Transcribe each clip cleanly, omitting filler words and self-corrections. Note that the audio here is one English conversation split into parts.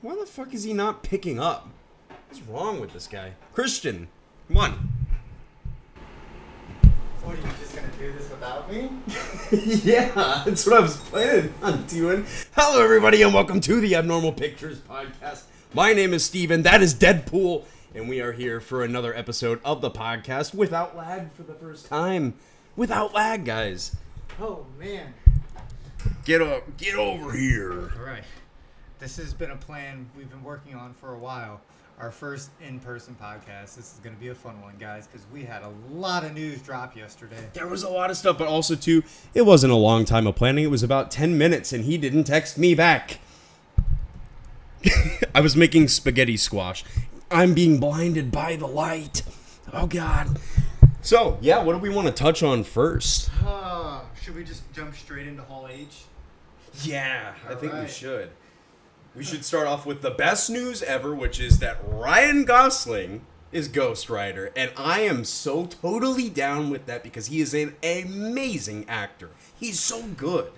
Why the fuck is he not picking up? What's wrong with this guy? Christian, come on. What, are you just going to do this without me? Yeah, that's what I was planning on doing. Hello, everybody, and welcome to the Abnormal Pictures Podcast. My name is Steven, that is Deadpool, and we are here for another episode of the podcast without lag for the first time. Without lag, guys. Oh, man. Get over here. All right. This has been a plan we've been working on for a while. Our first in-person podcast. This is going to be a fun one, guys, because we had a lot of news drop yesterday. There was a lot of stuff, but also, too, it wasn't a long time of planning. It was about 10 minutes, and he didn't text me back. I was making spaghetti squash. I'm being blinded by the light. Oh, God. So, yeah, what do we want to touch on first? Should we just jump straight into Hall H? Yeah, I think we Alright. should. We should start off with the best news ever, which is that Ryan Gosling is Ghost Rider. And I am so totally down with that because he is an amazing actor. He's so good.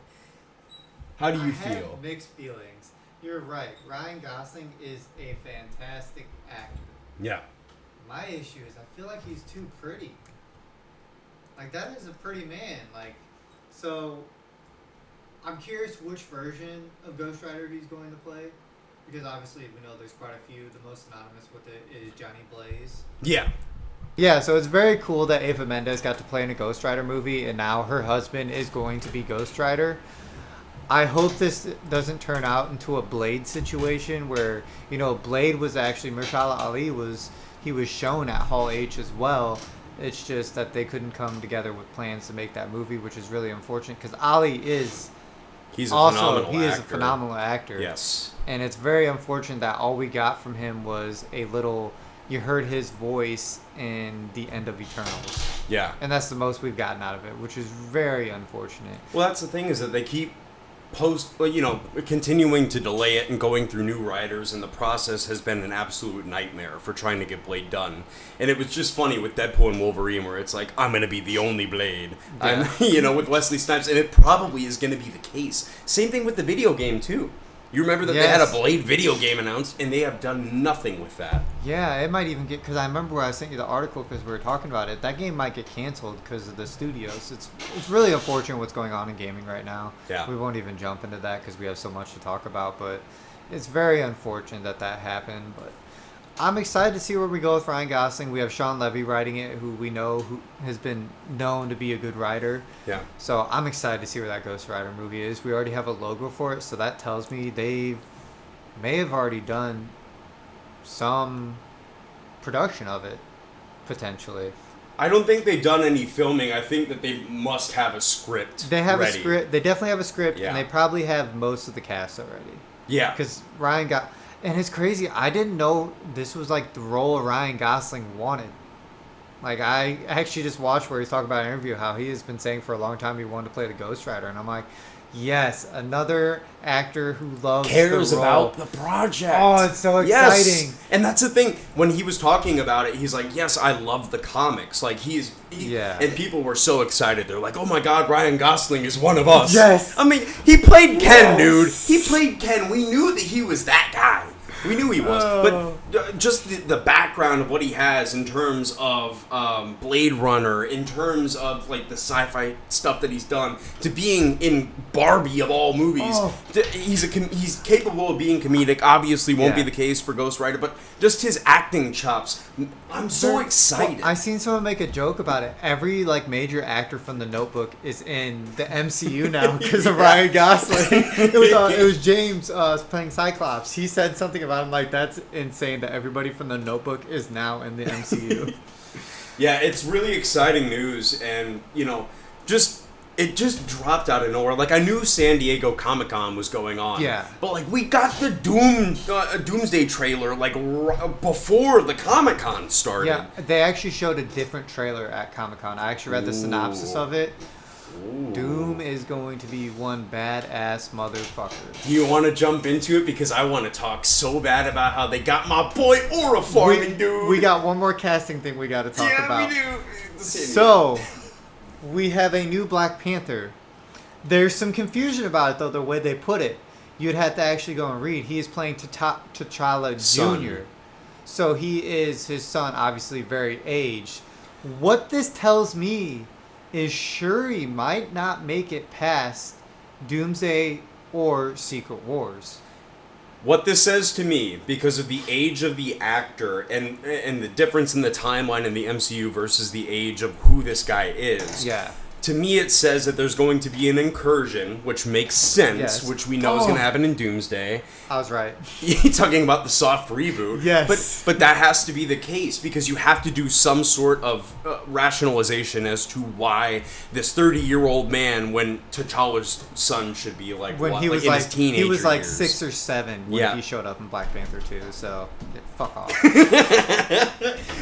How do you I feel? have mixed feelings. You're right. Ryan Gosling is a fantastic actor. Yeah. My issue is I feel like he's too pretty. Like, that is a pretty man. Like, so I'm curious which version of Ghost Rider he's going to play. Because obviously we know there's quite a few. The most synonymous with it is Johnny Blaze. Yeah. Yeah, so it's very cool that Eva Mendes got to play in a Ghost Rider movie, and now her husband is going to be Ghost Rider. I hope this doesn't turn out into a Blade situation where, you know, Blade was actually, Mahershala Ali was shown at Hall H as well. It's just that they couldn't come together with plans to make that movie, which is really unfortunate because Ali is He's a also, phenomenal he is actor. a phenomenal actor. Yes. And it's very unfortunate that all we got from him was a little, you heard his voice in the end of Eternals. Yeah. And that's the most we've gotten out of it, which is very unfortunate. Well, that's the thing is that they keep continuing to delay it and going through new writers, and the process has been an absolute nightmare for trying to get Blade done. And it was just funny with Deadpool and Wolverine, where it's like, I'm going to be the only Blade. Yeah. With Wesley Snipes, and it probably is going to be the case. Same thing with the video game, too. You remember that they had a Yes. Blade video game announced, and they have done nothing with that. Yeah, it might even get, because I remember when I sent you the article because we were talking about it, that game might get canceled because of the studios. It's really unfortunate what's going on in gaming right now. Yeah. We won't even jump into that because we have so much to talk about, but it's very unfortunate that happened. But I'm excited to see where we go with Ryan Gosling. We have Sean Levy writing it, who we know who has been known to be a good writer. Yeah. So I'm excited to see where that Ghost Rider movie is. We already have a logo for it, so that tells me they may have already done some production of it, potentially. I don't think they've done any filming. I think that they must have a script. They have ready. a script. They definitely have a script, Yeah. and they probably have most of the cast already. Yeah. Because Ryan got... And it's crazy. I didn't know this was like the role Ryan Gosling wanted. Like, I actually just watched where he's talking about an interview how he has been saying for a long time he wanted to play the Ghost Rider. And I'm like, yes, another actor who loves Cares the role. about the project. Oh, it's so exciting. Yes. And that's the thing. When he was talking about it, he's like, yes, I love the comics. Like, Yeah. And people were so excited. They're like, oh my God, Ryan Gosling is one of us. Yes. I mean, he played Ken, Yes. dude. He played Ken. We knew that he was that guy. We knew he was. Oh. But just the background of what he has in terms of Blade Runner, in terms of like the sci-fi stuff that he's done, to being in Barbie of all movies. Oh. He's capable of being comedic. Obviously won't be Yeah. the case for Ghost Rider, but just his acting chops. I'm so excited. Well, I seen someone make a joke about it. Every like major actor from The Notebook is in the MCU now because of Ryan Gosling. It was James playing Cyclops. He said something about him like, that's insane that everybody from The Notebook is now in the MCU. Yeah, it's really exciting news, and it just dropped out of nowhere. Like, I knew San Diego Comic-Con was going on. Yeah. But, like, we got the Doomsday trailer, like, before the Comic-Con started. Yeah, they actually showed a different trailer at Comic-Con. I actually read the synopsis of it. Ooh. Doom is going to be one badass motherfucker. Do you want to jump into it? Because I want to talk so bad about how they got my boy Aura farming, dude. We got one more casting thing we got to talk about. Yeah, we do. So, we have a new Black Panther. There's some confusion about it, though, the way they put it. you'd have to actually go and read. He is playing T'Challa Son. Jr. So he is his son, obviously very aged. What this tells me is Shuri might not make it past Doomsday or Secret Wars. What this says to me, because of the age of the actor and the difference in the timeline in the MCU versus the age of who this guy is. Yeah. To me, it says that there's going to be an incursion, which makes sense, Yes. which we know is going to happen in Doomsday. I was right. You're talking about the soft reboot. Yes. But that has to be the case because you have to do some sort of rationalization as to why this 30-year-old man, when T'Challa's son should be like, When what, he was in like his teenager he was like years. 6 or 7 when Yeah. he showed up in Black Panther 2. So fuck off.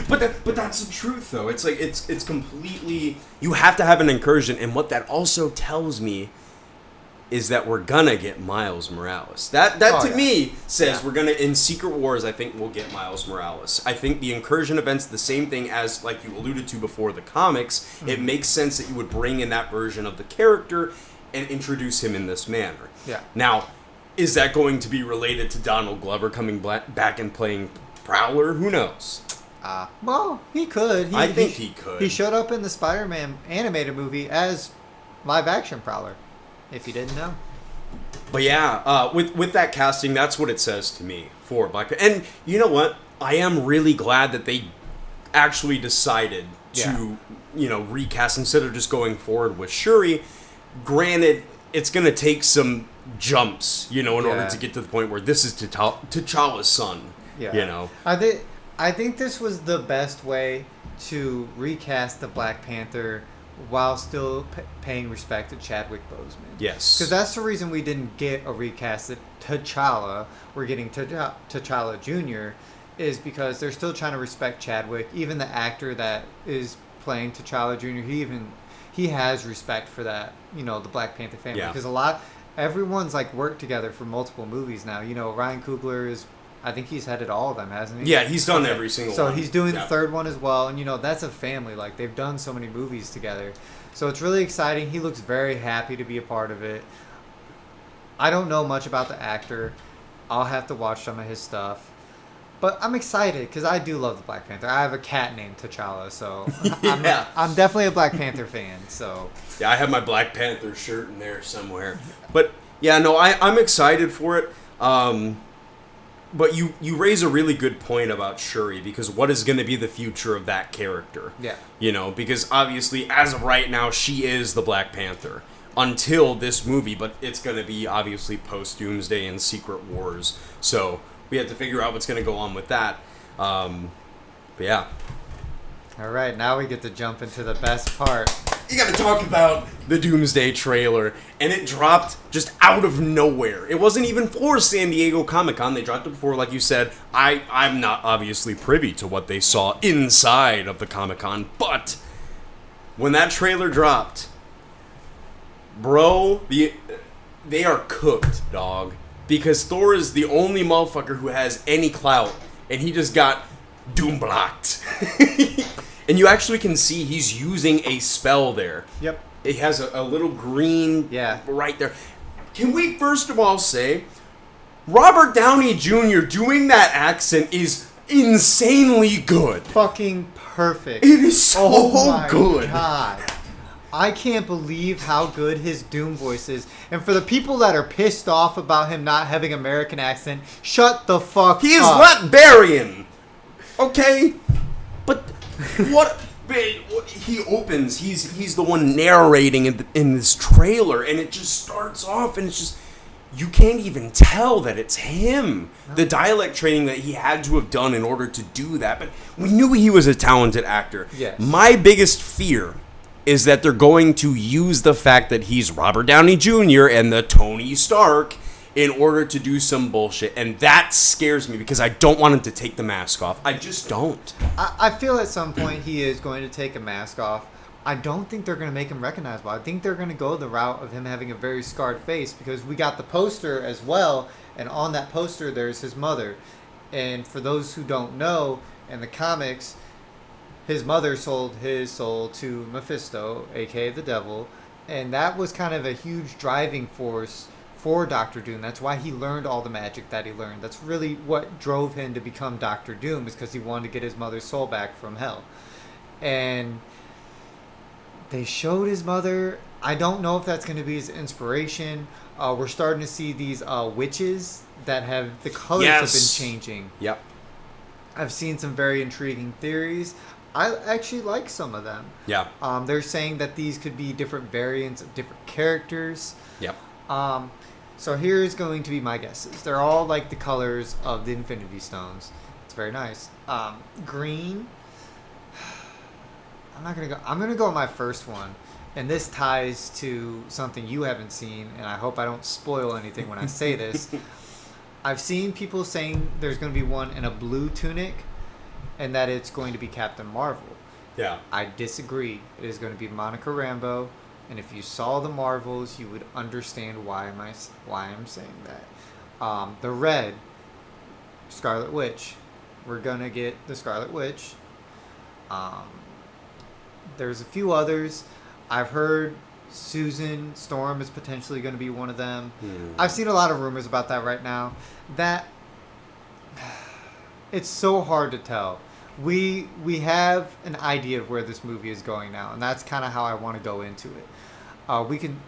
But that's the truth, though. It's like it's completely. You have to have an incursion, and what that also tells me is that we're gonna get Miles Morales. That Oh, to yeah. me says Yeah. we're gonna in Secret Wars. I think we'll get Miles Morales. I think the incursion event's the same thing as like you alluded to before the comics. Mm-hmm. It makes sense that you would bring in that version of the character and introduce him in this manner. Yeah. Now, is that going to be related to Donald Glover coming back and playing Prowler? Who knows? Well, he could. I think he could. He showed up in the Spider-Man animated movie as live-action Prowler. If you didn't know. But yeah, with that casting, that's what it says to me for Black Panther. And you know what? I am really glad that they actually decided to, recast instead of just going forward with Shuri. Granted, it's going to take some jumps, in order to get to the point where this is T'Challa's son. Yeah. I think this was the best way to recast the Black Panther while still paying respect to Chadwick Boseman. Yes. Because that's the reason we didn't get a recast of T'Challa. We're getting T'Challa Jr. is because they're still trying to respect Chadwick. Even the actor that is playing T'Challa Jr., he has respect for that, the Black Panther family. Yeah. Because everyone's like worked together for multiple movies now. Ryan Coogler is, I think he's headed all of them, hasn't he? Yeah, he's done every single one. So he's doing the third one as well. And, that's a family. Like, they've done so many movies together. So it's really exciting. He looks very happy to be a part of it. I don't know much about the actor. I'll have to watch some of his stuff. But I'm excited because I do love the Black Panther. I have a cat named T'Challa, so I'm definitely a Black Panther fan. So yeah, I have my Black Panther shirt in there somewhere. But yeah, no, I'm excited for it. But you raise a really good point about Shuri, because what is going to be the future of that character? Yeah. Because obviously, as of right now, she is the Black Panther until this movie, but it's going to be obviously post-Doomsday and Secret Wars. So we have to figure out what's going to go on with that. But yeah. All right, now we get to jump into the best part. You got to talk about the Doomsday trailer, and it dropped just out of nowhere. It wasn't even for San Diego Comic-Con. They dropped it before, like you said. I'm not obviously privy to what they saw inside of the Comic-Con, but when that trailer dropped, bro, they are cooked, dog. Because Thor is the only motherfucker who has any clout, and he just got doom blocked. And you actually can see he's using a spell there. Yep. It has a little green right there. Can we first of all say, Robert Downey Jr. doing that accent is insanely good. Fucking perfect. It is so my good. God. I can't believe how good his Doom voice is. And for the people that are pissed off about him not having American accent, shut the fuck He is up. Latvian. Okay? But what he opens, he's the one narrating in this trailer, and it just starts off, and it's just, you can't even tell that it's him. No. The dialect training that he had to have done in order to do that, but we knew he was a talented actor. Yes. My biggest fear is that they're going to use the fact that he's Robert Downey Jr. and the Tony Stark in order to do some bullshit. And that scares me because I don't want him to take the mask off. I just don't. I feel at some point he is going to take a mask off. I don't think they're going to make him recognizable. I think they're going to go the route of him having a very scarred face, because we got the poster as well, and on that poster there's his mother. And for those who don't know, in the comics, his mother sold his soul to Mephisto, aka the devil, and that was kind of a huge driving force for Doctor Doom. That's why he learned all the magic that he learned. That's really what drove him to become Doctor Doom, is because he wanted to get his mother's soul back from hell. And they showed his mother. I don't know if that's going to be his inspiration. We're starting to see these witches that have the colors have been changing. Yep. I've seen some very intriguing theories. I actually like some of them. Yeah. They're saying that these could be different variants of different characters. Yep. So here's going to be my guesses. They're all like the colors of the Infinity Stones. It's very nice. Green. I'm gonna go with my first one, and this ties to something you haven't seen, and I hope I don't spoil anything when I say this. I've seen people saying there's going to be one in a blue tunic, and that it's going to be Captain Marvel. Yeah. I disagree. It is going to be Monica Rambeau, and if you saw the Marvels, you would understand why I'm saying that. The red, Scarlet Witch. We're going to get the Scarlet Witch. There's a few others. I've heard Susan Storm is potentially going to be one of them. I've seen a lot of rumors about that right now. That it's so hard to tell. We have an idea of where this movie is going now, and that's kind of how I want to go into it. We can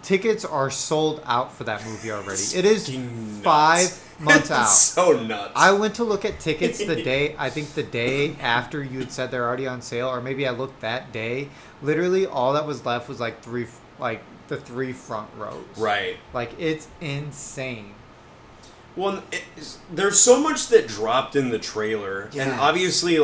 tickets are sold out for that movie already. It is 5 months out. So nuts. I went to look at tickets the day after you had said they're already on sale, or maybe I looked that day. Literally, all that was left was the 3 front rows. Right. It's insane. Well, there's so much that dropped in the trailer, and obviously,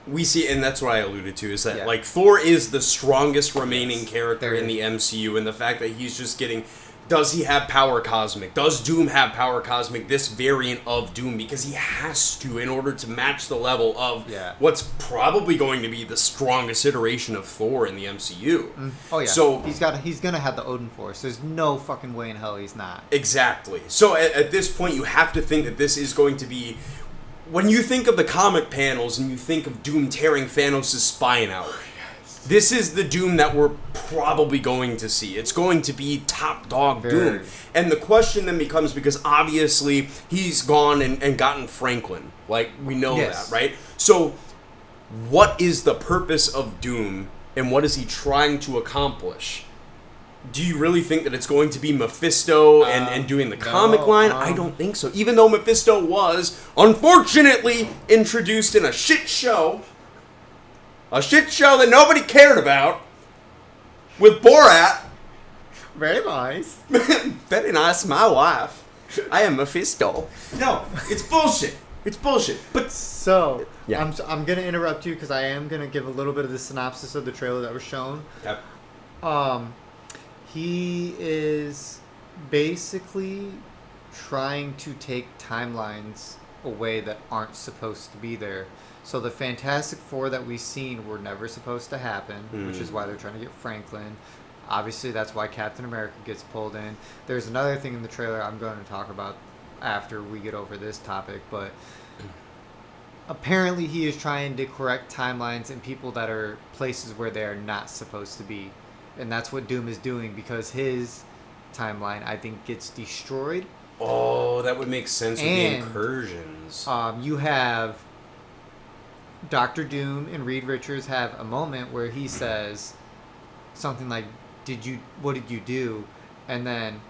we see, and that's what I alluded to, is that, Thor is the strongest remaining character in the MCU, and the fact that he's just getting... Does he have power cosmic? Does Doom have power cosmic? This variant of Doom, because he has to in order to match the level of what's probably going to be the strongest iteration of Thor in the MCU. Oh yeah. So he's gonna have the Odin Force. There's no fucking way in hell he's not. Exactly. So at this point, you have to think that this is going to be. When you think of the comic panels and you think of Doom tearing Thanos' spine out. This is the Doom that we're probably going to see. It's going to be top dog Doom. And the question then becomes, because obviously he's gone and gotten Franklin. We know that, right? So what is the purpose of Doom, and what is he trying to accomplish? Do you really think that it's going to be Mephisto and doing the comic line? I don't think so. Even though Mephisto was, unfortunately, introduced in a shit show... A shit show that nobody cared about. With Borat. Very nice. Very nice, my wife. I am Mephisto. No, it's bullshit. It's bullshit. But so, I'm going to interrupt you because I am going to give a little bit of the synopsis of the trailer that was shown. Yep. He is basically trying to take timelines away that aren't supposed to be there. So the Fantastic Four that we've seen were never supposed to happen, which is why they're trying to get Franklin. Obviously, that's why Captain America gets pulled in. There's another thing in the trailer I'm going to talk about after we get over this topic, but apparently he is trying to correct timelines in people that are places where they are not supposed to be. And that's what Doom is doing, because his timeline, I think, gets destroyed. Oh, that would make sense with the incursions. You have... Dr. Doom and Reed Richards have a moment where he says something like, what did you do? And then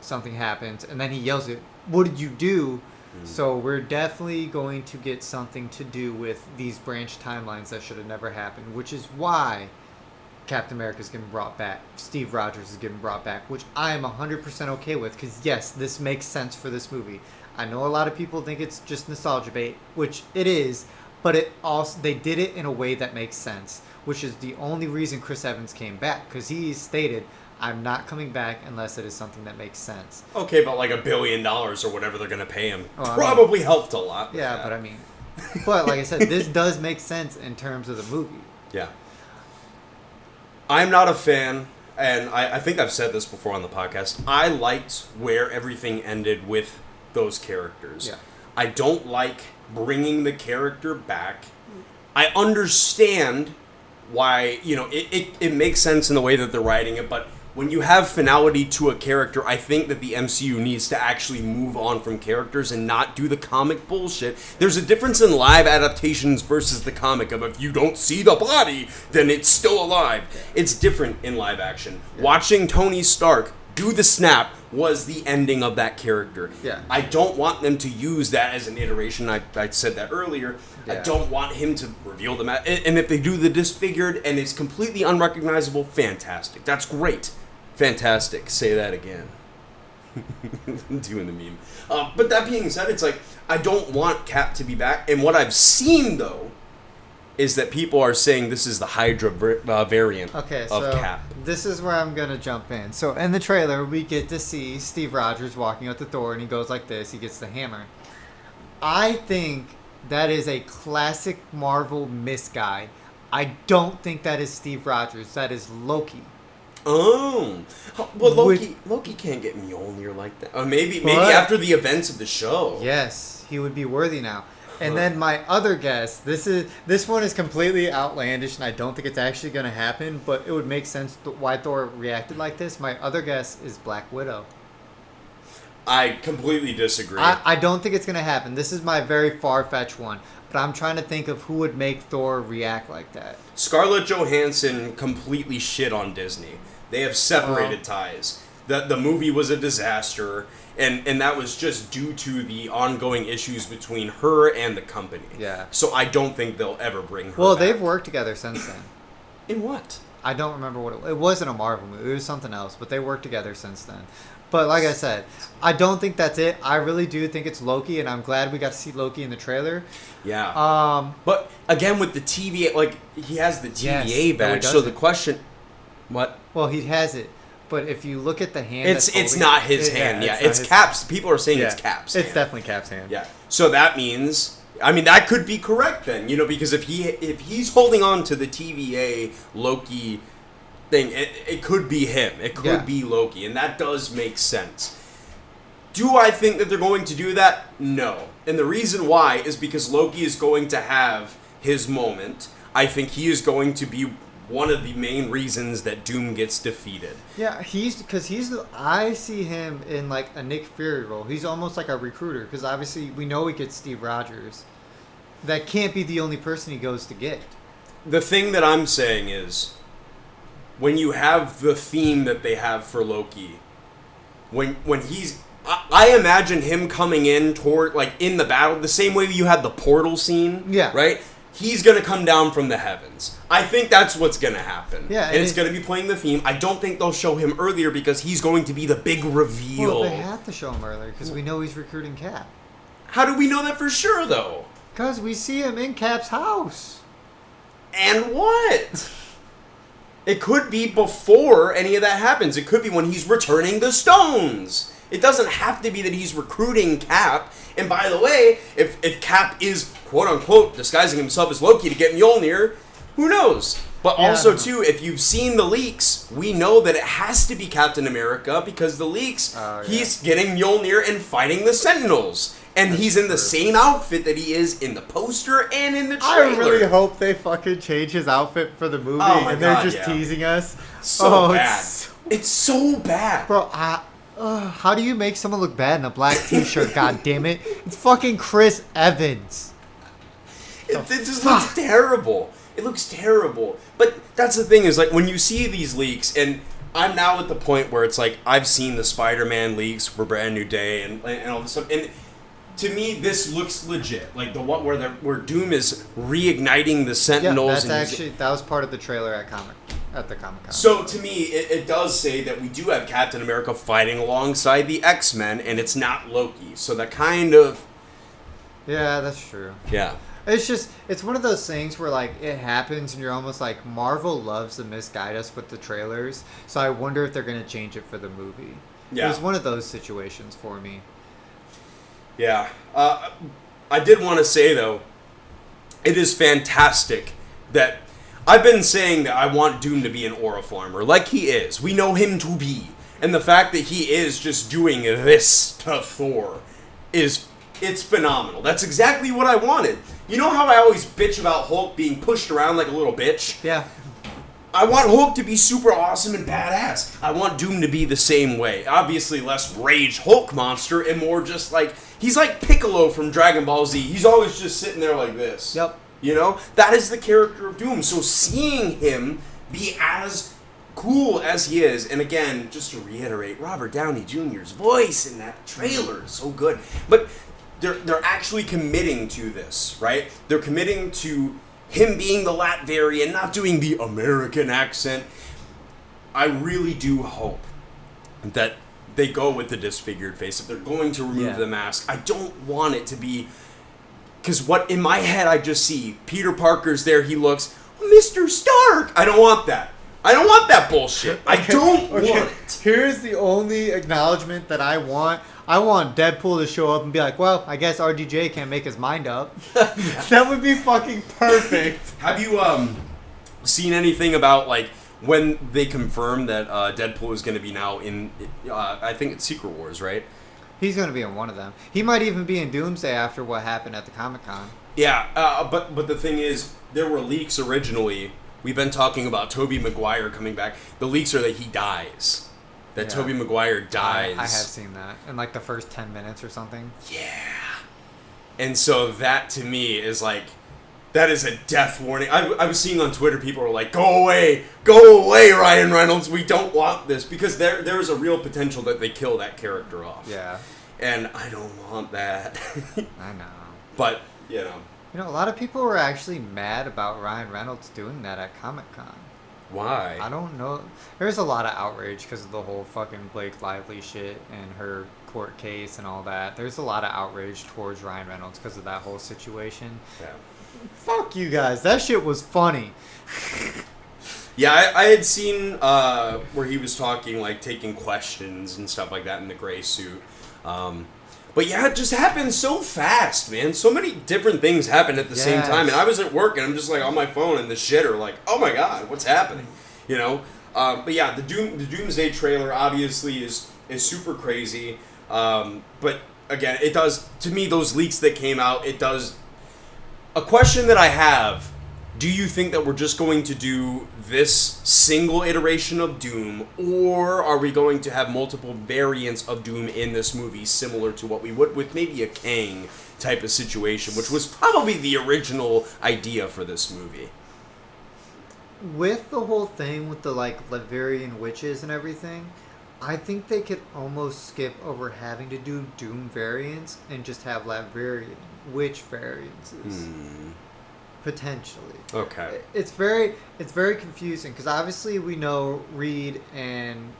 something happens, and then he yells it, what did you do? So we're definitely going to get something to do with these branch timelines that should have never happened, which is why Captain America is getting brought back. Steve Rogers is getting brought back, which I am 100% okay with, because yes, this makes sense for this movie. I know a lot of people think it's just nostalgia bait, which it is, but they did it in a way that makes sense, which is the only reason Chris Evans came back, because he stated, I'm not coming back unless it is something that makes sense. Okay, but $1 billion or whatever they're going to pay him probably helped a lot. Yeah, but but like I said, this does make sense in terms of the movie. Yeah. I'm not a fan, and I think I've said this before on the podcast. I liked where everything ended with those characters. Yeah. I don't like bringing the character back. I understand why, it makes sense in the way that they're writing it, but when you have finality to a character, I think that the MCU needs to actually move on from characters and not do the comic bullshit. There's a difference in live adaptations versus the comic of if you don't see the body, then it's still alive. It's different in live action. Yeah. Watching Tony Stark do the snap was the ending of that character. Yeah. I don't want them to use that as an iteration. I said that earlier. Yeah. I don't want him to reveal them. And if they do the disfigured and it's completely unrecognizable, fantastic. That's great. Fantastic. Say that again. Doing the meme. But that being said, it's like, I don't want Cap to be back. And what I've seen, though, is that people are saying this is the Hydra variant of Cap. This is where I'm going to jump in. So in the trailer, we get to see Steve Rogers walking out the door, and he goes like this. He gets the hammer. I think that is a classic Marvel misguide. I don't think that is Steve Rogers. That is Loki. Oh, well, Loki can't get Mjolnir like that. Or maybe after the events of the show. Yes, he would be worthy now. And then my other guess, this one is completely outlandish, and I don't think it's actually going to happen, but it would make sense why Thor reacted like this. My other guess is Black Widow. I completely disagree. I don't think it's going to happen. This is my very far-fetched one, but I'm trying to think of who would make Thor react like that. Scarlett Johansson completely shit on Disney. They have separated ties. The movie was a disaster, and that was just due to the ongoing issues between her and the company. Yeah. So I don't think they'll ever bring her back. They've worked together since then. In what? I don't remember what it wasn't a Marvel movie. It was something else, but they worked together since then. But like I said, I don't think that's it. I really do think it's Loki, and I'm glad we got to see Loki in the trailer. Yeah. But again, with the TVA, like, he has the TVA badge, so the question... What? Well, he has it, but if you look at the hand, it's not his hand. Yeah, it's Cap's. People are saying it's Cap's hand. It's definitely Cap's hand. Yeah. So that means, I mean, that could be correct then, because if he's holding on to the TVA Loki thing, it could be him. It could be Loki, and that does make sense. Do I think that they're going to do that? No. And the reason why is because Loki is going to have his moment. I think he is going to be one of the main reasons that Doom gets defeated. Yeah, I see him in like a Nick Fury role. He's almost like a recruiter, because obviously we know he gets Steve Rogers. That can't be the only person he goes to get. The thing that I'm saying is, when you have the theme that they have for Loki, when he's... I imagine him coming in toward, like, in the battle, the same way you had the portal scene, right? He's going to come down from the heavens. I think that's what's going to happen. Yeah, and it's going to be playing the theme. I don't think they'll show him earlier because he's going to be the big reveal. Well, they have to show him earlier because we know he's recruiting Cap. How do we know that for sure, though? Because we see him in Cap's house. And what? It could be before any of that happens. It could be when he's returning the stones. It doesn't have to be that he's recruiting Cap. And by the way, if Cap is, quote-unquote, disguising himself as Loki to get Mjolnir, who knows? But also, too, if you've seen the leaks, we know that it has to be Captain America because the leaks, he's getting Mjolnir and fighting the Sentinels. And he's in the same outfit that he is in the poster and in the trailer. I really hope they fucking change his outfit for the movie they're just teasing us. So bad. It's so bad. Bro, how do you make someone look bad in a black t-shirt, god damn it? It's fucking Chris Evans. It just looks terrible. It looks terrible. But that's the thing is, like, when you see these leaks, and I'm now at the point where it's like, I've seen the Spider-Man leaks for Brand New Day and all this stuff, and to me, this looks legit. Like, the one where Doom is reigniting the Sentinels. Yeah, that was part of the trailer at the Comic-Con. So, to me, it does say that we do have Captain America fighting alongside the X-Men, and it's not Loki. So that kind of... Yeah, that's true. Yeah. It's one of those things where, like, it happens and you're almost like, Marvel loves to misguide us with the trailers, so I wonder if they're going to change it for the movie. Yeah. It was one of those situations for me. Yeah. I did want to say, though, it is fantastic that... I've been saying that I want Doom to be an aura farmer, like he is. We know him to be. And the fact that he is just doing this to Thor it's phenomenal. That's exactly what I wanted. You know how I always bitch about Hulk being pushed around like a little bitch? Yeah. I want Hulk to be super awesome and badass. I want Doom to be the same way. Obviously, less rage Hulk monster and more just like, he's like Piccolo from Dragon Ball Z. He's always just sitting there like this. Yep. You know? That is the character of Doom. So seeing him be as cool as he is, and again, just to reiterate, Robert Downey Jr.'s voice in that trailer is so good. But they're actually committing to this, right? They're committing to him being the Latvian, not doing the American accent. I really do hope that they go with the disfigured face. If they're going to remove the mask, I don't want it to be... Because what in my head I just see, Peter Parker's there, he looks, Mr. Stark! I don't want that. I don't want that bullshit. I don't want it. Here's the only acknowledgement that I want. I want Deadpool to show up and be like, well, I guess RDJ can't make his mind up. That would be fucking perfect. Have you seen anything about, like, when they confirmed that Deadpool is going to be now in, I think it's Secret Wars, right? He's going to be in one of them. He might even be in Doomsday after what happened at the Comic-Con. Yeah, but the thing is, there were leaks originally. We've been talking about Tobey Maguire coming back. The leaks are that he dies. That Tobey Maguire dies. I have seen that in like the first 10 minutes or something. Yeah. And so that to me is like, that is a death warning. I was seeing on Twitter people were like, go away, Ryan Reynolds. We don't want this. Because there is a real potential that they kill that character off. Yeah. And I don't want that. I know. But, you know. You know, a lot of people were actually mad about Ryan Reynolds doing that at Comic-Con. Why? I don't know. There's a lot of outrage because of the whole fucking Blake Lively shit and her court case and all that. There's a lot of outrage towards Ryan Reynolds because of that whole situation. Yeah. Fuck you guys. That shit was funny. Yeah, I had seen where he was talking, like, taking questions and stuff like that in the gray suit. But yeah, it just happened so fast, man. So many different things happened at the same time. And I was at work, and I'm just, like, on my phone, and the shitter, like, oh my god, what's happening? You know? But yeah, the Doomsday trailer obviously is super crazy. But, again, it does, to me, those leaks that came out, it does... A question that I have, do you think that we're just going to do this single iteration of Doom, or are we going to have multiple variants of Doom in this movie, similar to what we would with maybe a Kang type of situation, which was probably the original idea for this movie? With the whole thing with the, like, Latvian witches and everything, I think they could almost skip over having to do Doom variants and just have Latvian witch variances. Potentially. Okay. It's very confusing because obviously we know Reed and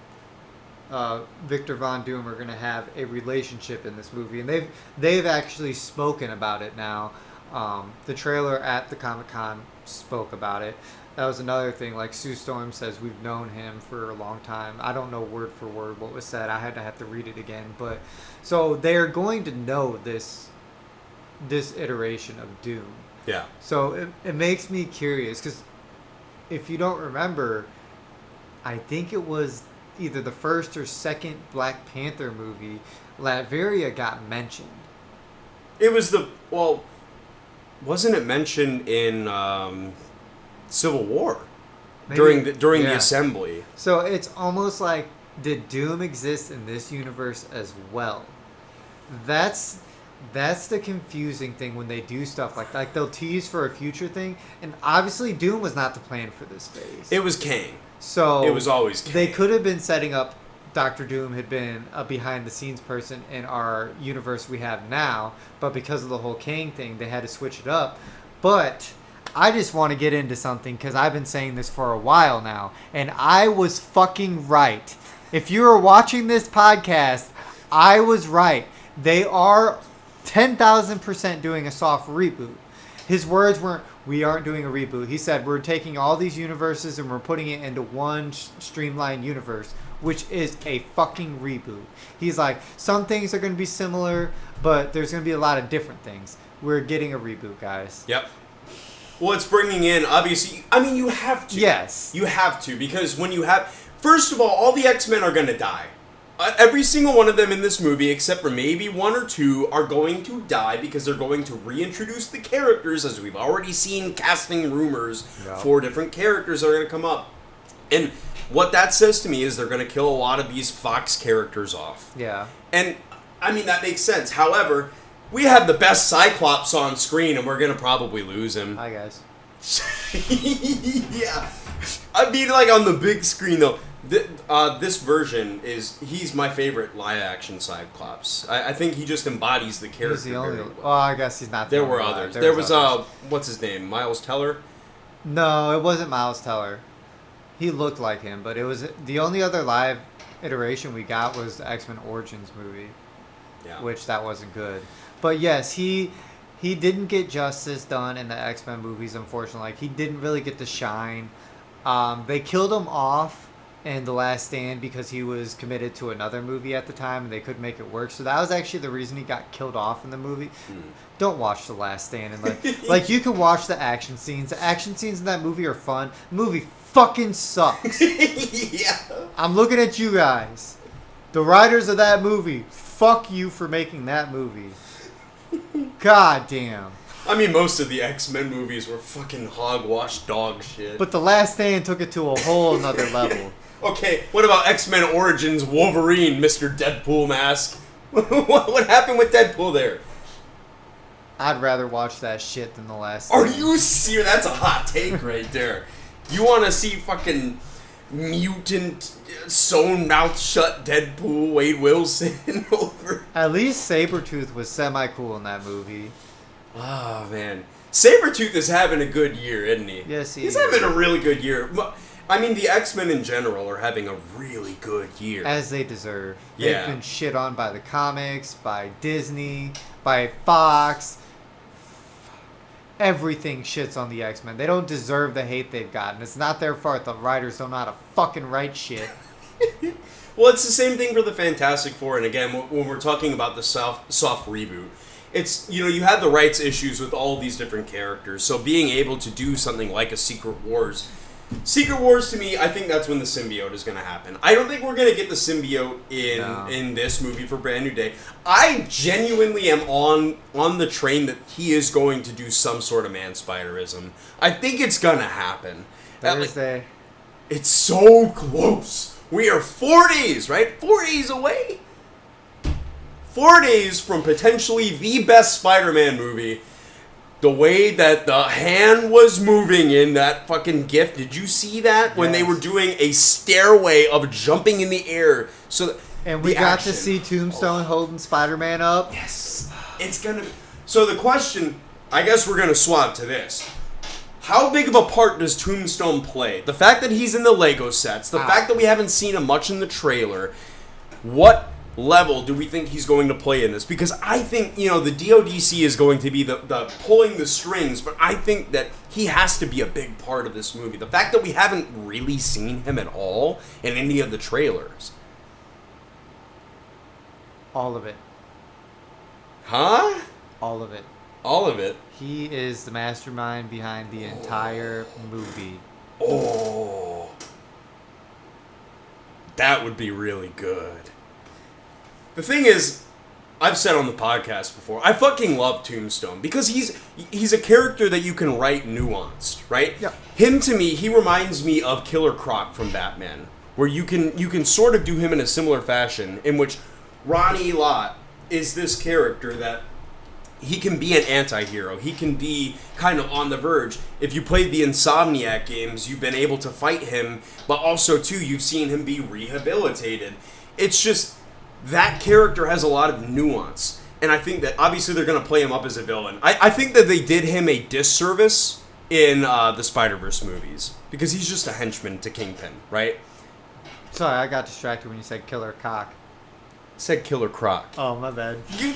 Victor Von Doom are going to have a relationship in this movie, and they've actually spoken about it now. The trailer at the Comic-Con spoke about it. That was another thing. Like, Sue Storm says, we've known him for a long time. I don't know word for word what was said. I have to read it again. But so they're going to know this iteration of Doom. Yeah. So it makes me curious because if you don't remember, I think it was either the first or second Black Panther movie, Latveria got mentioned. It was wasn't it mentioned in Civil War? Maybe, during the assembly. So it's almost like, did Doom exist in this universe as well? That's the confusing thing when they do stuff like that. Like, they'll tease for a future thing, and obviously Doom was not the plan for this phase. It was Kang. So it was always Kang. They could have been setting up Doctor Doom had been a behind-the-scenes person in our universe we have now, but because of the whole Kang thing, they had to switch it up. But I just want to get into something because I've been saying this for a while now, and I was fucking right. If you are watching this podcast, I was right. They are 10,000% doing a soft reboot. His words weren't, we aren't doing a reboot. He said, we're taking all these universes and we're putting it into one streamlined universe, which is a fucking reboot. He's like, some things are going to be similar, but there's going to be a lot of different things. We're getting a reboot, guys. Yep. Well, it's bringing in, obviously, I mean, you have to. Yes. You have to, because when you have, first of all the X-Men are going to die. Every single one of them in this movie, except for maybe one or two, are going to die because they're going to reintroduce the characters, as we've already seen casting rumors for different characters that are going to come up. And what that says to me is they're going to kill a lot of these Fox characters off. Yeah. And, I mean, that makes sense. However, we have the best Cyclops on screen, and we're going to probably lose him. Hi, guys. Yeah. I mean, like, on the big screen, though, this version he's my favorite live-action Cyclops. I think he just embodies the character. He's the only. very well. Well, I guess he's not. There were others. There was what's his name? Miles Teller? No, it wasn't Miles Teller. He looked like him, but it was the only other live iteration we got was the X-Men Origins movie, which that wasn't good. But yes, he didn't get justice done in the X-Men movies, unfortunately. Like, he didn't really get to shine. They killed him off in The Last Stand because he was committed to another movie at the time and they couldn't make it work. So that was actually the reason he got killed off in the movie. Don't watch The Last Stand. And like you can watch the action scenes. The action scenes in that movie are fun. The movie fucking sucks. Yeah. I'm looking at you guys. The writers of that movie, fuck you for making that movie. God damn. I mean, most of the X-Men movies were fucking hogwash dog shit. But The Last Stand took it to a whole nother level. Okay, what about X-Men Origins Wolverine, Mr. Deadpool mask? What happened with Deadpool there? I'd rather watch that shit than The Last Stand. Are you serious? That's a hot take right there. You want to see fucking mutant, sewn mouth shut Deadpool Wade Wilson over? At least Sabretooth was semi-cool in that movie. Oh, man. Sabretooth is having a good year, isn't he? Yes, he He's is. having a really good year. I mean, the X-Men in general are having a really good year. As they deserve. Yeah. They've been shit on by the comics, by Disney, by Fox. Everything shits on the X-Men. They don't deserve the hate they've gotten. It's not their fault. The writers don't know how to fucking write shit. Well, it's the same thing for the Fantastic Four, and again, when we're talking about the soft reboot, it's, you know, you had the rights issues with all these different characters, so being able to do something like a Secret Wars, to me, I think that's when the symbiote is going to happen. I don't think we're going to get the symbiote in this movie for Brand New Day. I genuinely am on the train that he is going to do some sort of man-spiderism. I think it's going to happen. Thursday. It's so close. We are 4 days, right? 4 days away. 4 days from potentially the best Spider-Man movie. The way that the hand was moving in that fucking GIF. Did you see that? When they were doing a stairway of jumping in the air. And we got to see Tombstone holding Spider-Man up. Yes. It's gonna be... So the question, I guess we're gonna swap to this. How big of a part does Tombstone play? The fact that he's in the Lego sets, the fact that we haven't seen him much in the trailer, what level do we think he's going to play in this? Because I think, you know, the DODC is going to be the pulling the strings, but I think that he has to be a big part of this movie. The fact that we haven't really seen him at all in any of the trailers. All of it. Huh? All of it. All of it? He is the mastermind behind the entire movie. Oh. That would be really good. The thing is, I've said on the podcast before, I fucking love Tombstone because he's a character that you can write nuanced, right? Yeah. Him, to me, he reminds me of Killer Croc from Batman, where you can sort of do him in a similar fashion, in which Ronnie Lott is this character that he can be an anti-hero. He can be kind of on the verge. If you played the Insomniac games, you've been able to fight him, but also, too, you've seen him be rehabilitated. It's just... that character has a lot of nuance, and I think that obviously they're going to play him up as a villain. I think that they did him a disservice in the Spider-Verse movies, because he's just a henchman to Kingpin, right? Sorry, I got distracted when you said Killer Cock. Said Killer Croc. Oh, my bad. You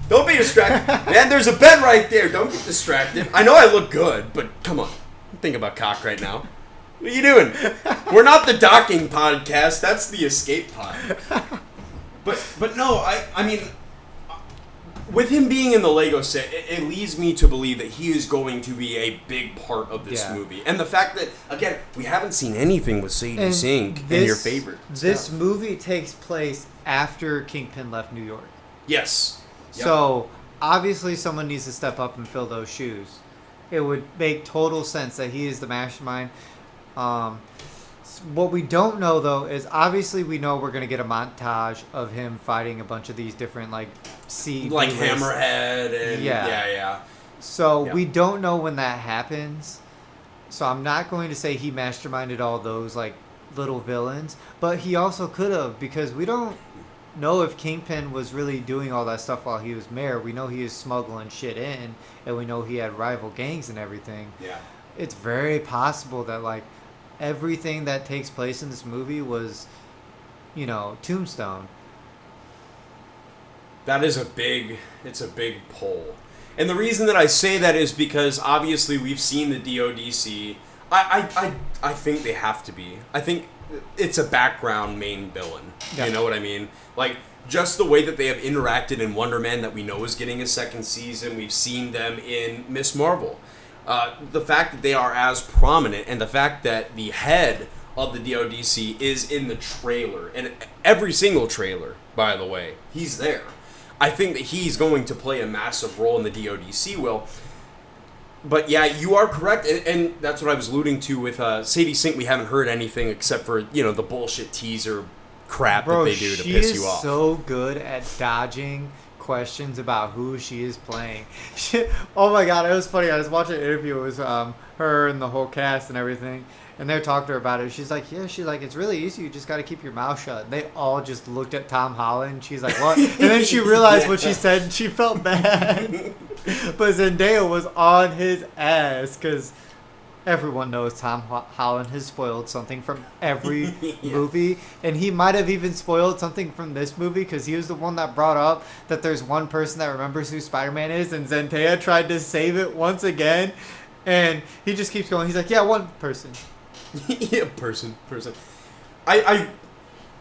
don't be distracted. Man, there's a bed right there. Don't get distracted. I know I look good, but come on. Think about cock right now. What are you doing? We're not the docking podcast. That's the escape pod. But no, I mean, with him being in the Lego set, it leads me to believe that he is going to be a big part of this movie. And the fact that, again, we haven't seen anything with Sadie Sink in your favorite This stuff. movie takes place after Kingpin left New York. Yes. Yep. So, obviously someone needs to step up and fill those shoes. It would make total sense that he is the mastermind. What we don't know though is obviously we know we're gonna get a montage of him fighting a bunch of these different like like Hammerhead and yeah. So we don't know when that happens. So I'm not going to say he masterminded all those like little villains, but he also could have, because we don't know if Kingpin was really doing all that stuff while he was mayor. We know he is smuggling shit in, and we know he had rival gangs and everything. Yeah. It's very possible that like everything that takes place in this movie was, Tombstone. That is a big pull. And the reason that I say that is because obviously we've seen the DODC. I think they have to be. I think it's a background main villain. Yeah. You know what I mean? Like, just the way that they have interacted in Wonder Man that we know is getting a second season. We've seen them in Miss Marvel. The fact that they are as prominent, and the fact that the head of the DODC is in the trailer, and every single trailer, by the way, he's there. I think that he's going to play a massive role in the DODC, Will. But yeah, you are correct, and that's what I was alluding to with Sadie Sink. We haven't heard anything except for, the bullshit teaser crap that they do to piss you off. She is so good at dodging questions about who she is playing. Oh my god, it was funny. I was watching an interview. It was her and the whole cast and everything. And they're talking to her about it. She's like, it's really easy. You just got to keep your mouth shut. They all just looked at Tom Holland. She's like, what? And then she realized what she said, and she felt bad. But Zendaya was on his ass, because everyone knows Tom Holland has spoiled something from every movie. And he might have even spoiled something from this movie, because he was the one that brought up that there's one person that remembers who Spider-Man is, and Zendaya tried to save it once again. And he just keeps going. He's like, yeah, one person. Yeah, person. I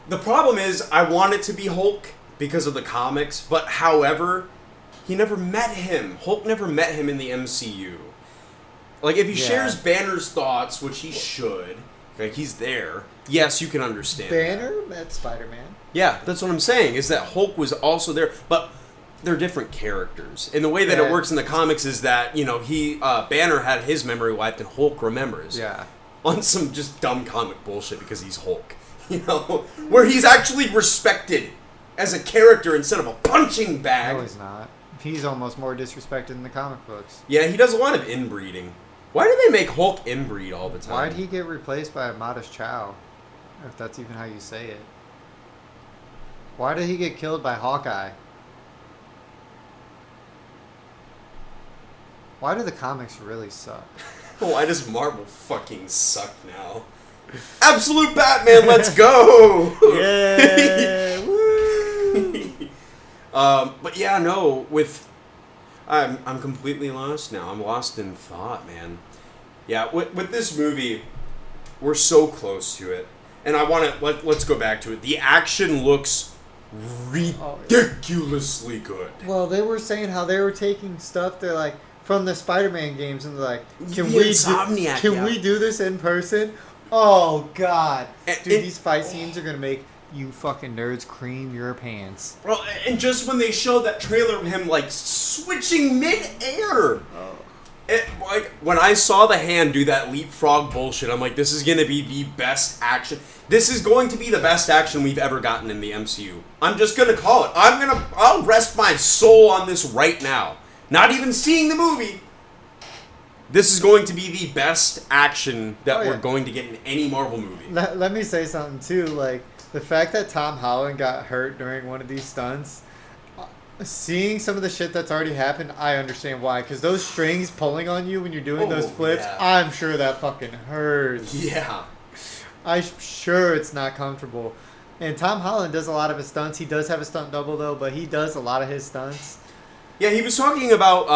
the problem is I want it to be Hulk because of the comics, but however, he never met him. Hulk never met him in the MCU. Like, if he shares Banner's thoughts, which he should, like, he's there, yes, you can understand. Banner met Spider-Man. Yeah, that's what I'm saying, is that Hulk was also there, but they're different characters. And the way that it works in the comics is that, Banner had his memory wiped and Hulk remembers. Yeah. On some just dumb comic bullshit because he's Hulk. Where he's actually respected as a character instead of a punching bag. No, he's not. He's almost more disrespected in the comic books. Yeah, he does a lot of inbreeding. Why do they make Hulk inbreed all the time? Why did he get replaced by Modest Chow? If that's even how you say it. Why did he get killed by Hawkeye? Why do the comics really suck? Why does Marvel fucking suck now? Absolute Batman, let's go! Yeah! Woo! But yeah, no, I'm completely lost now. I'm lost in thought, man. Yeah, with this movie, we're so close to it. And I want to, let's go back to it. The action looks ridiculously good. Well, they were saying how they were taking stuff, they're like, from the Spider-Man games, and they're like, can we do this in person? Oh god, dude, these fight scenes are gonna make you fucking nerds cream your pants. Bro, and just when they showed that trailer of him like switching mid-air, like when I saw the hand do that leapfrog bullshit, I'm like, this is gonna be the best action. This is going to be the best action we've ever gotten in the MCU. I'm just gonna call it. I'll rest my soul on this right now. Not even seeing the movie. This is going to be the best action that we're going to get in any Marvel movie. Let me say something too. Like, the fact that Tom Holland got hurt during one of these stunts, seeing some of the shit that's already happened, I understand why. Because those strings pulling on you when you're doing those flips, I'm sure that fucking hurts. Yeah. I'm sure it's not comfortable. And Tom Holland does a lot of his stunts. He does have a stunt double, though, but he does a lot of his stunts. Yeah, he was talking about,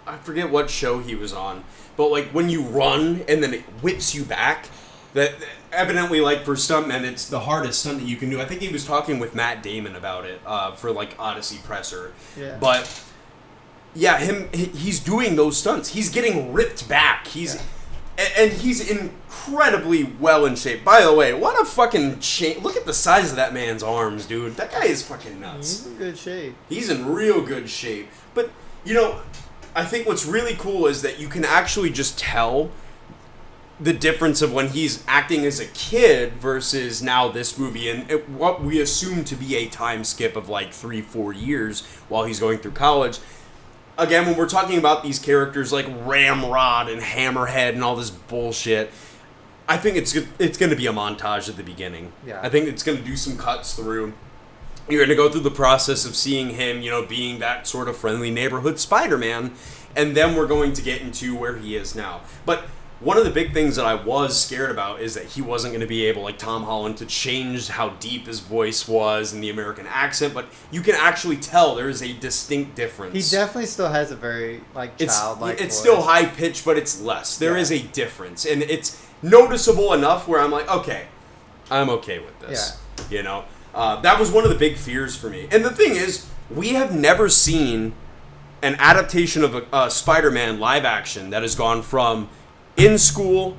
I forget what show he was on, but like when you run and then it whips you back, that evidently, like, for stuntmen, it's the hardest stunt that you can do. I think he was talking with Matt Damon about it for like Odyssey Presser. Yeah. But yeah, he's doing those stunts. He's getting ripped back. And he's incredibly well in shape. By the way, what a fucking shape. Look at the size of that man's arms, dude. That guy is fucking nuts. He's in good shape. He's in real good shape. But, I think what's really cool is that you can actually just tell the difference of when he's acting as a kid versus now this movie, and what we assume to be a time skip of like 3-4 years while he's going through college. Again, when we're talking about these characters like Ramrod and Hammerhead and all this bullshit, I think it's going to be a montage at the beginning. Yeah. I think it's going to do some cuts through. You're going to go through the process of seeing him, being that sort of friendly neighborhood Spider-Man, and then we're going to get into where he is now. But one of the big things that I was scared about is that he wasn't going to be able, like Tom Holland, to change how deep his voice was and the American accent, but you can actually tell there is a distinct difference. He definitely still has a very, childlike It's voice. still high-pitched, but it's less. There is a difference, and it's noticeable enough where I'm like, okay, I'm okay with this. Yeah. That was one of the big fears for me. And the thing is, we have never seen an adaptation of a Spider-Man live action that has gone from in school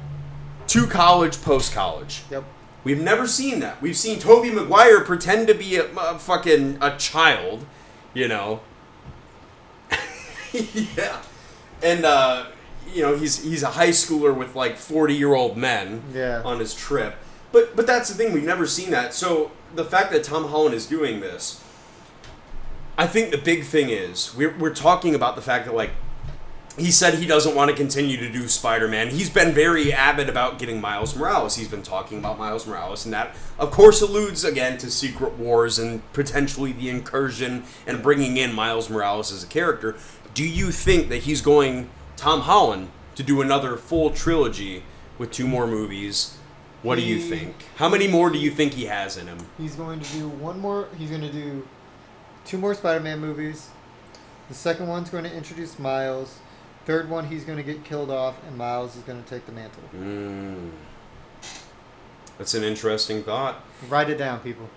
to college, post-college. Yep. We've never seen that. We've seen Tobey Maguire pretend to be a child, Yeah. And, he's a high schooler with, 40-year-old men on his trip. But that's the thing. We've never seen that. So the fact that Tom Holland is doing this, I think the big thing is we're talking about the fact that, he said he doesn't want to continue to do Spider-Man. He's been very avid about getting Miles Morales. He's been talking about Miles Morales, and that, of course, alludes, again, to Secret Wars and potentially the incursion and bringing in Miles Morales as a character. Do you think that he's going, Tom Holland, to do another full trilogy with 2 more movies? What do you think? How many more do you think he has in him? He's going to do one more. He's going to do 2 more Spider-Man movies. The second one's going to introduce Miles. Third one, he's going to get killed off, and Miles is going to take the mantle. That's an interesting thought. Write it down, people.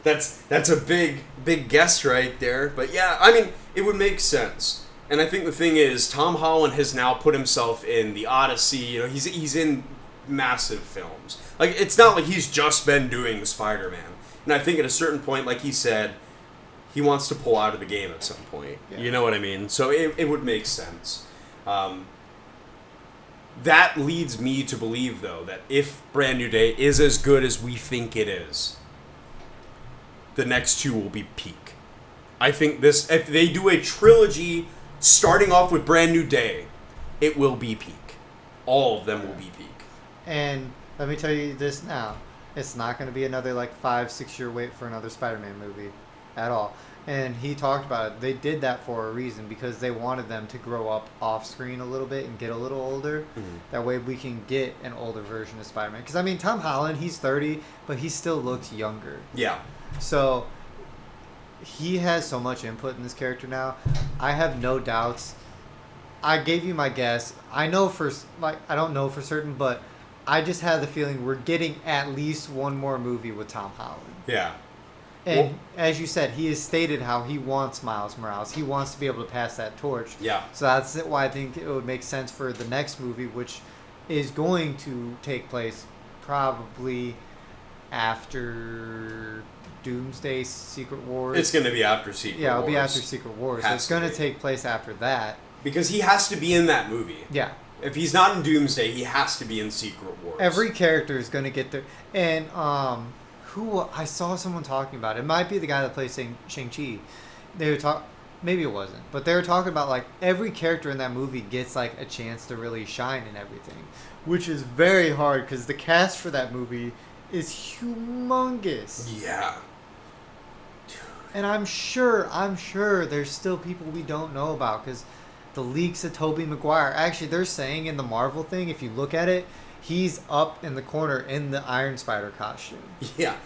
That's a big guess right there. But yeah, I mean, it would make sense. And I think the thing is, Tom Holland has now put himself in the Odyssey. He's in massive films. It's not like he's just been doing Spider-Man. And I think at a certain point, like he said, he wants to pull out of the game at some point. Yeah. You know what I mean? So it would make sense. That leads me to believe, though, that if Brand New Day is as good as we think it is, the next 2 will be peak. I think if they do a trilogy starting off with Brand New Day, it will be peak. All of them will be peak. And let me tell you this now. It's not going to be another 5-6 year wait for another Spider-Man movie at all. And he talked about it. They did that for a reason, because they wanted them to grow up off screen a little bit and get a little older. Mm-hmm. That way we can get an older version of Spider-Man. Because, Tom Holland, he's 30, but he still looks younger. Yeah. So he has so much input in this character now. I have no doubts. I gave you my guess. I don't know for certain, but I just have the feeling we're getting at least one more movie with Tom Holland. Yeah. And as you said, he has stated how he wants Miles Morales. He wants to be able to pass that torch. Yeah. So that's why I think it would make sense for the next movie, which is going to take place probably after Doomsday Secret Wars. It's going to be after Secret Wars. Yeah, it'll be after Secret Wars. So it's going to take place after that. Because he has to be in that movie. Yeah. If he's not in Doomsday, he has to be in Secret Wars. Every character is going to get there. And I saw someone talking about it. It might be the guy that plays Shang-Chi. They were maybe it wasn't, but they were talking about every character in that movie gets a chance to really shine and everything, which is very hard because the cast for that movie is humongous. Yeah. And I'm sure there's still people we don't know about, because the leaks of Tobey Maguire. Actually, they're saying in the Marvel thing, if you look at it, he's up in the corner in the Iron Spider costume. Yeah.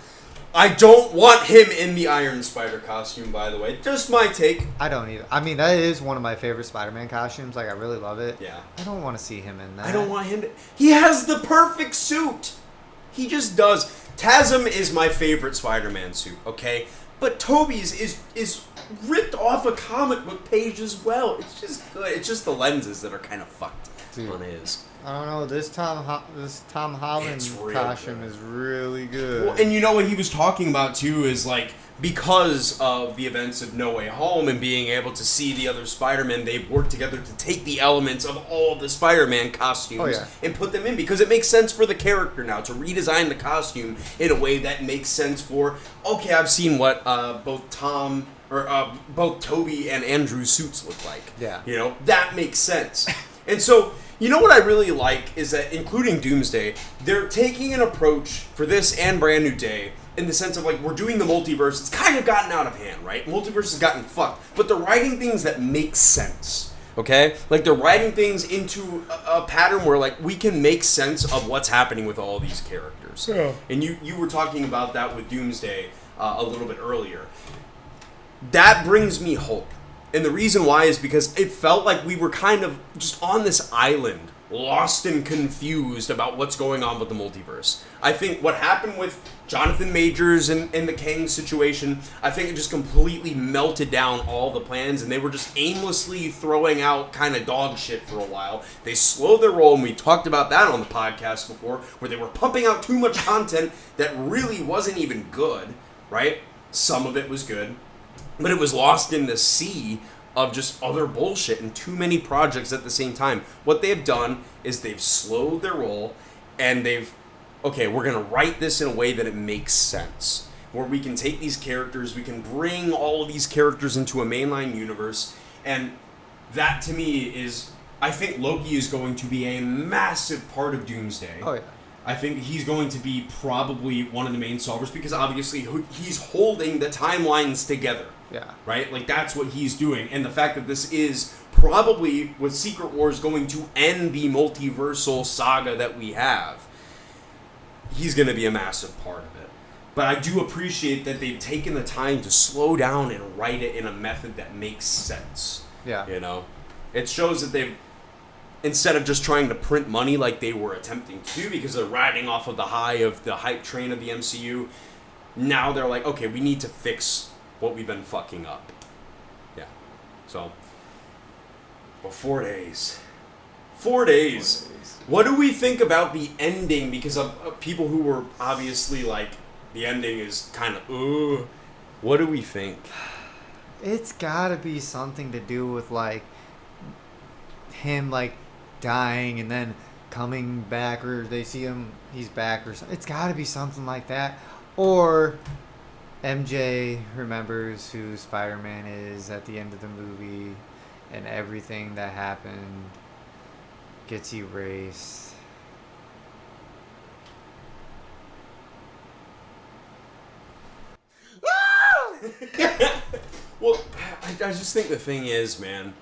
I don't want him in the Iron Spider costume, by the way. Just my take. I don't either. That is one of my favorite Spider-Man costumes. I really love it. Yeah. I don't want to see him in that. I don't want him to... He has the perfect suit. He just does. TASM is my favorite Spider-Man suit, okay? But Tobey's is ripped off a comic book page as well. It's just good. It's just the lenses that are kind of fucked on his. I don't know. This Tom Holland costume is really good. Well, and you know what he was talking about too is because of the events of No Way Home and being able to see the other Spider-Man, they've worked together to take the elements of all the Spider-Man costumes and put them in, because it makes sense for the character now to redesign the costume in a way that makes sense for, okay, I've seen what both Toby and Andrew's suits look like. Yeah. You know, that makes sense. And so, you know what I really like is that, including Doomsday, they're taking an approach for this and Brand New Day in the sense of, like, we're doing the multiverse. It's kind of gotten out of hand, right? Multiverse has gotten fucked. But they're writing things that make sense, okay? Like, they're writing things into a pattern where, like, we can make sense of what's happening with all these characters. Yeah. And you were talking about that with Doomsday a little bit earlier. That brings me hope. And the reason why is because it felt like we were kind of just on this island, lost and confused about what's going on with the multiverse. I think what happened with Jonathan Majors and the Kang situation, I think it just completely melted down all the plans, and they were just aimlessly throwing out kind of dog shit for a while. They slowed their roll, and we talked about that on the podcast before, where they were pumping out too much content that really wasn't even good, right? Some of it was good, but it was lost in the sea of just other bullshit and too many projects at the same time. What they've done is they've slowed their roll, and okay, we're going to write this in a way that it makes sense, where we can take these characters, we can bring all of these characters into a mainline universe, and that to me is, I think Loki is going to be a massive part of Doomsday. Oh, yeah. I think he's going to be probably one of the main solvers, because obviously he's holding the timelines together. Yeah. Right? Like, that's what he's doing. And the fact that this is probably, with Secret Wars, going to end the multiversal saga that we have, he's going to be a massive part of it. But I do appreciate that they've taken the time to slow down and write it in a method that makes sense. Yeah. You know? It shows that they've, instead of just trying to print money like they were attempting to, because they're riding off of the high of the hype train of the MCU, now they're like, okay, we need to fix what we've been fucking up. Yeah. So, but 4 days. 4 days. What do we think about the ending? Because of people who were obviously like, the ending is kind of, ooh. What do we think? It's gotta be something to do with, like, him, like, dying and then coming back, or they see him, he's back, or something. It's gotta be something like that. Or MJ remembers who Spider-Man is at the end of the movie, and everything that happened gets erased. Well, I just think the thing is, man,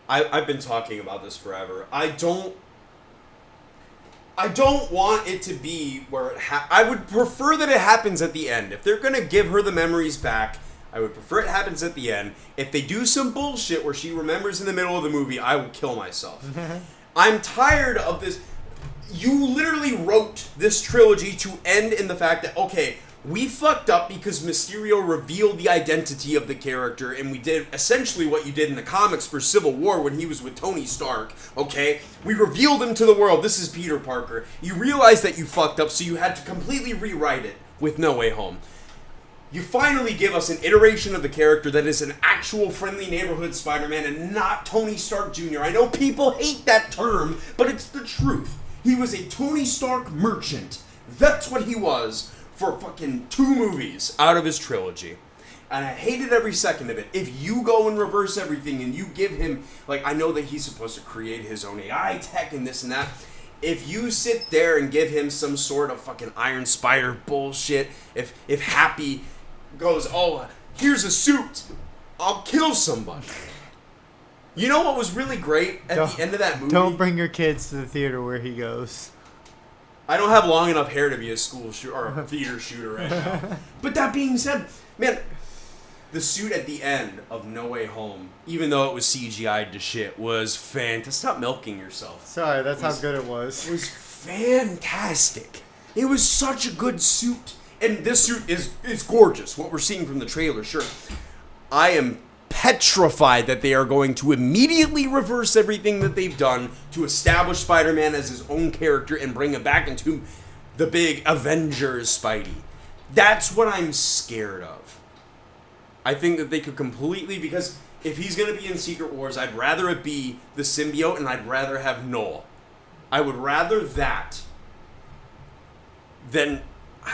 I've been talking about this forever. I don't want it to be where I would prefer that it happens at the end. If they're going to give her the memories back, I would prefer it happens at the end. If they do some bullshit where she remembers in the middle of the movie, I will kill myself. I'm tired of this. You literally wrote this trilogy to end in the fact that, okay, we fucked up because Mysterio revealed the identity of the character, and we did essentially what you did in the comics for Civil War when he was with Tony Stark, okay? We revealed him to the world. This is Peter Parker. You realized that you fucked up, so you had to completely rewrite it with No Way Home. You finally give us an iteration of the character that is an actual friendly neighborhood Spider-Man and not Tony Stark Jr. I know people hate that term, but it's the truth. He was a Tony Stark merchant. That's what he was for fucking 2 movies out of his trilogy. And I hated every second of it. If you go and reverse everything and you give him, like, I know that he's supposed to create his own AI tech and this and that. If you sit there and give him some sort of fucking Iron Spider bullshit, if Happy goes, oh, here's a suit, I'll kill somebody. You know what was really great at the end of that movie? Don't bring your kids to the theater where he goes. I don't have long enough hair to be a school shooter or a theater shooter right now. But that being said, man, the suit at the end of No Way Home, even though it was CGI'd to shit, was fantastic. Stop milking yourself. Sorry, that's how good it was. It was fantastic. It was such a good suit. And this suit is gorgeous, what we're seeing from the trailer, sure. I am petrified that they are going to immediately reverse everything that they've done to establish Spider-Man as his own character and bring him back into the big Avengers Spidey. That's what I'm scared of. I think that they could completely, because if he's going to be in Secret Wars, I'd rather it be the symbiote, and I'd rather have Null. I would rather that than...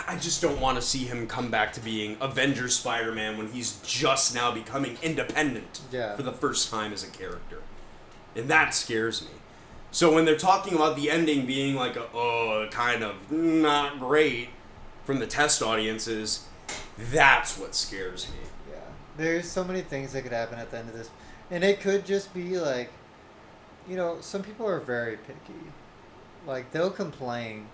I just don't want to see him come back to being Avengers Spider-Man when he's just now becoming independent for the first time as a character. And that scares me. So when they're talking about the ending being like, kind of not great from the test audiences, that's what scares me. Yeah. There's so many things that could happen at the end of this. And it could just be like, some people are very picky. Like, they'll complain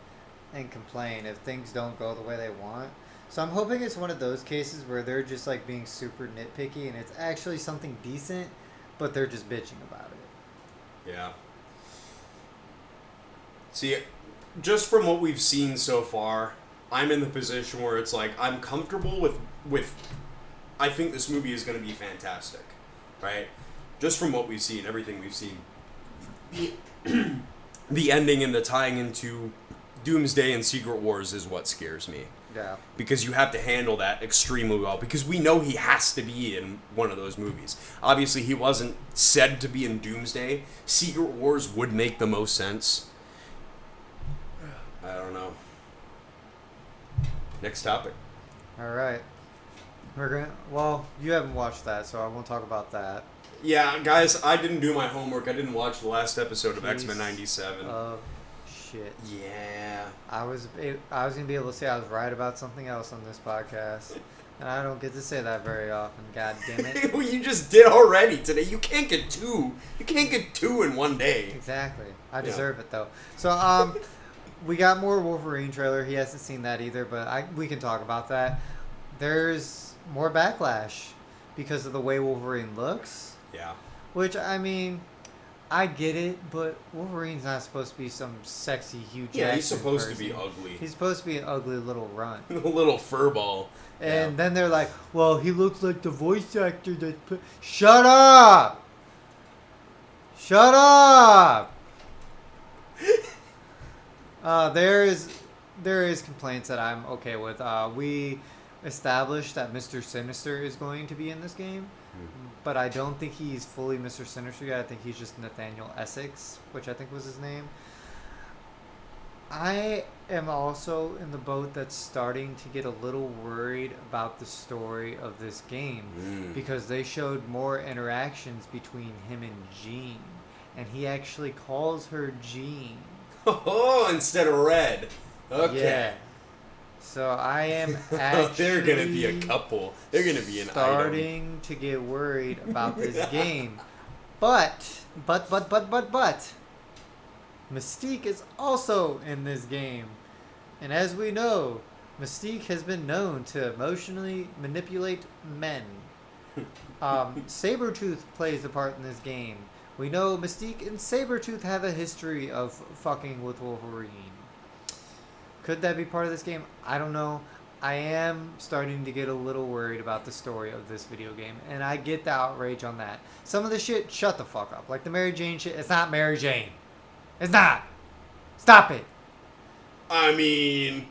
if things don't go the way they want. So I'm hoping it's one of those cases where they're just like being super nitpicky and it's actually something decent, but they're just bitching about it. Yeah. See, just from what we've seen so far, I'm in the position where it's like I'm comfortable with I think this movie is going to be fantastic, right? Just from what we've seen, everything we've seen. The ending and the tying into Doomsday and Secret Wars is what scares me. Yeah. Because you have to handle that extremely well. Because we know he has to be in one of those movies. Obviously, he wasn't said to be in Doomsday. Secret Wars would make the most sense. I don't know. Next topic. All right. Well, you haven't watched that, so I won't talk about that. Yeah, guys, I didn't do my homework. I didn't watch the last episode of X-Men 97. Shit. Yeah. I was gonna be able to say I was right about something else on this podcast, and I don't get to say that very often. God damn it! Well, you just did already today. You can't get two. You can't get two in one day. Exactly. I deserve it though. So we got more Wolverine trailer. He hasn't seen that either, but we can talk about that. There's more backlash because of the way Wolverine looks. Yeah. Which I mean. I get it, but Wolverine's not supposed to be some sexy Hugh Jackman. Yeah, he's supposed person. to be ugly. He's supposed to be an ugly little runt. A little furball. And then they're like, well, he looks like the voice actor that put... Shut up! Shut up! There is complaints that I'm okay with. We established that Mr. Sinister is going to be in this game. But I don't think he's fully Mr. Sinister yet. I think he's just Nathaniel Essex, which I think was his name. I am also in the boat that's starting to get a little worried about the story of this game because they showed more interactions between him and Jean, and he actually calls her Jean. Oh, instead of Red. Okay. Yeah. So I am actually they're going to be a couple. They're going to be an starting item. to get worried about this game. But Mystique is also in this game. And as we know, Mystique has been known to emotionally manipulate men. Sabretooth plays a part in this game. We know Mystique and Sabretooth have a history of fucking with Wolverine. Could that be part of this game? I don't know. I am starting to get a little worried about the story of this video game, and I get the outrage on that. Some of the shit, shut the fuck up. Like the Mary Jane shit, it's not Mary Jane. It's not. Stop it. I mean,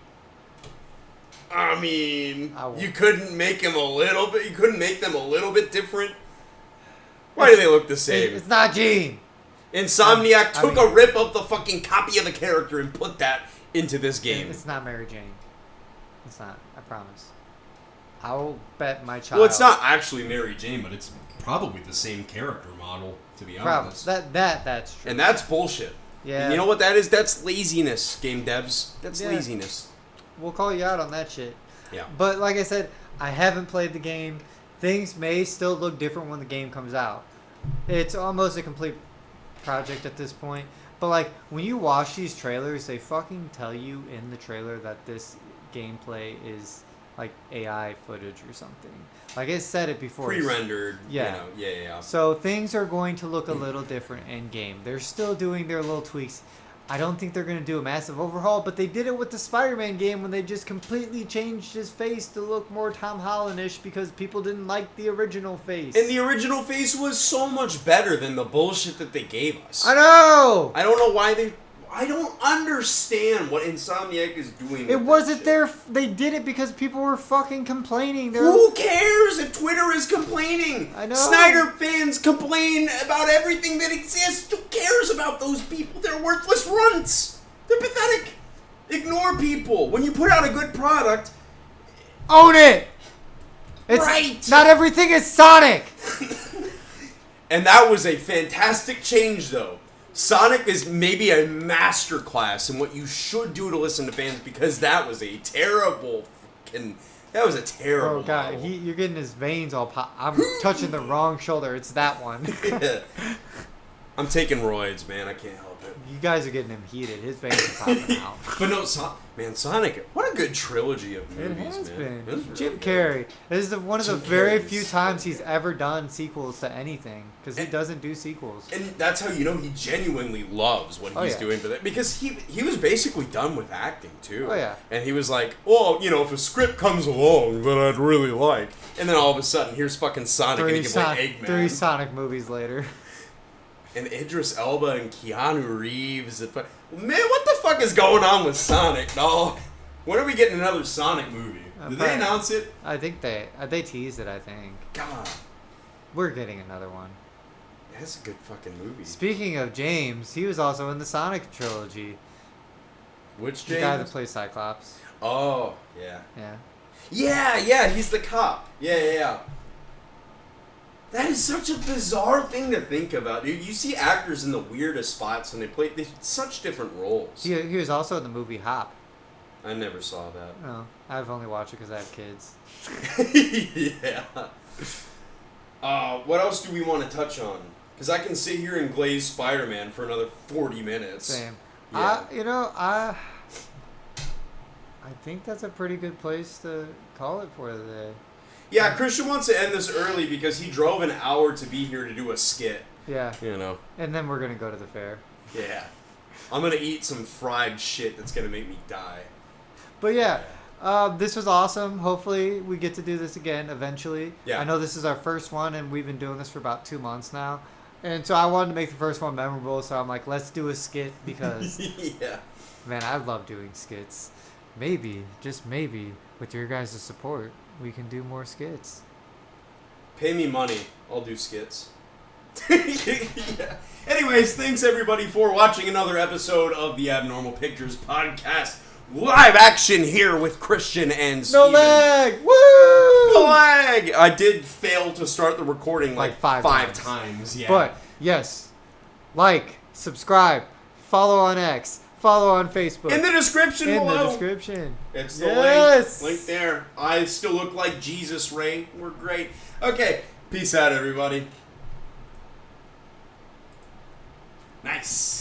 you couldn't make him a little bit. You couldn't make them a little bit different. Why do they look the same? It's not Jean. Insomniac took a rip of the fucking copy of the character and put that into this game. It's not Mary Jane. It's not. I promise. I'll bet my child. Well, it's not actually Mary Jane, but it's probably the same character model, to be honest. That's true. And that's bullshit. Yeah. And you know what that is? That's laziness, game devs. That's laziness. We'll call you out on that shit. Yeah. But like I said, I haven't played the game. Things may still look different when the game comes out. It's almost a complete project at this point. But like when you watch these trailers, they fucking tell you in the trailer that this gameplay is like AI footage or something. Like it said it before. Pre-rendered. Yeah. Yeah. So things are going to look a little different in game. They're still doing their little tweaks. I don't think they're going to do a massive overhaul, but they did it with the Spider-Man game when they just completely changed his face to look more Tom Holland-ish because people didn't like the original face. And the original face was so much better than the bullshit that they gave us. I know! I don't know why I don't understand what Insomniac is doing. It wasn't their. They did it because people were fucking complaining. Who cares if Twitter is complaining? I know. Snyder fans complain about everything that exists. Who cares about those people? They're worthless runts. They're pathetic. Ignore people. When you put out a good product, own it. It's right. Not everything is Sonic. And that was a fantastic change, though. Sonic is maybe a masterclass in what you should do to listen to fans, because that was a terrible fucking... That was a terrible... Oh, God. model. You're getting his veins all pop. I'm touching the wrong shoulder. It's that one. Yeah. I'm taking roids, man. I can't help it. You guys are getting him heated. His veins are popping out. But no, man, Sonic, what a good trilogy of It movies, has man. been. It was really Jim good. Carrey. This is one of the Jim very Carrey's few so times he's good. ever done sequels to anything. Because he doesn't do sequels. And that's how you know he genuinely loves what Oh, he's yeah. doing for that. Because he was basically done with acting, too. Oh, yeah. And he was like, well, you know, if a script comes along that I'd really like. And then all of a sudden, here's fucking Sonic and he can play Eggman. 3 Sonic movies later. And Idris Elba and Keanu Reeves. Man, what the fuck is going on with Sonic, dog? When are we getting another Sonic movie? Did they announce it? I think they teased it, I think. God. We're getting another one. That's a good fucking movie. Speaking of James, he was also in the Sonic trilogy. Which The James? guy that plays Cyclops. Oh, yeah. Yeah. Yeah, he's the cop. Yeah. That is such a bizarre thing to think about, dude. You see actors in the weirdest spots when they such different roles. He was also in the movie Hop. I never saw that. No, I've only watched it because I have kids. Yeah. What else do we want to touch on? Because I can sit here and glaze Spider-Man for another 40 minutes. Same. Yeah. I think that's a pretty good place to call it for today. Yeah, Christian wants to end this early because he drove an hour to be here to do a skit. Yeah. You know. And then we're going to go to the fair. Yeah. I'm going to eat some fried shit that's going to make me die. But yeah, this was awesome. Hopefully we get to do this again eventually. Yeah. I know this is our first one, and we've been doing this for about 2 months now. And so I wanted to make the first one memorable, so I'm like, let's do a skit because, Yeah. man, I love doing skits. Maybe, just maybe, with your guys' support, we can do more skits. Pay me money. I'll do skits. Yeah. Anyways, thanks everybody for watching another episode of the Abnormal Pictures Podcast. Live action here with Christian and Steven. No lag! Woo! No lag! I did fail to start the recording like five five times. times. Yeah. But, yes, like, subscribe, follow on X, follow on Facebook. in the description In below. the description. It's the Yes! link there. I still look like Jesus, Ray. We're great. Okay, peace out, everybody. Nice.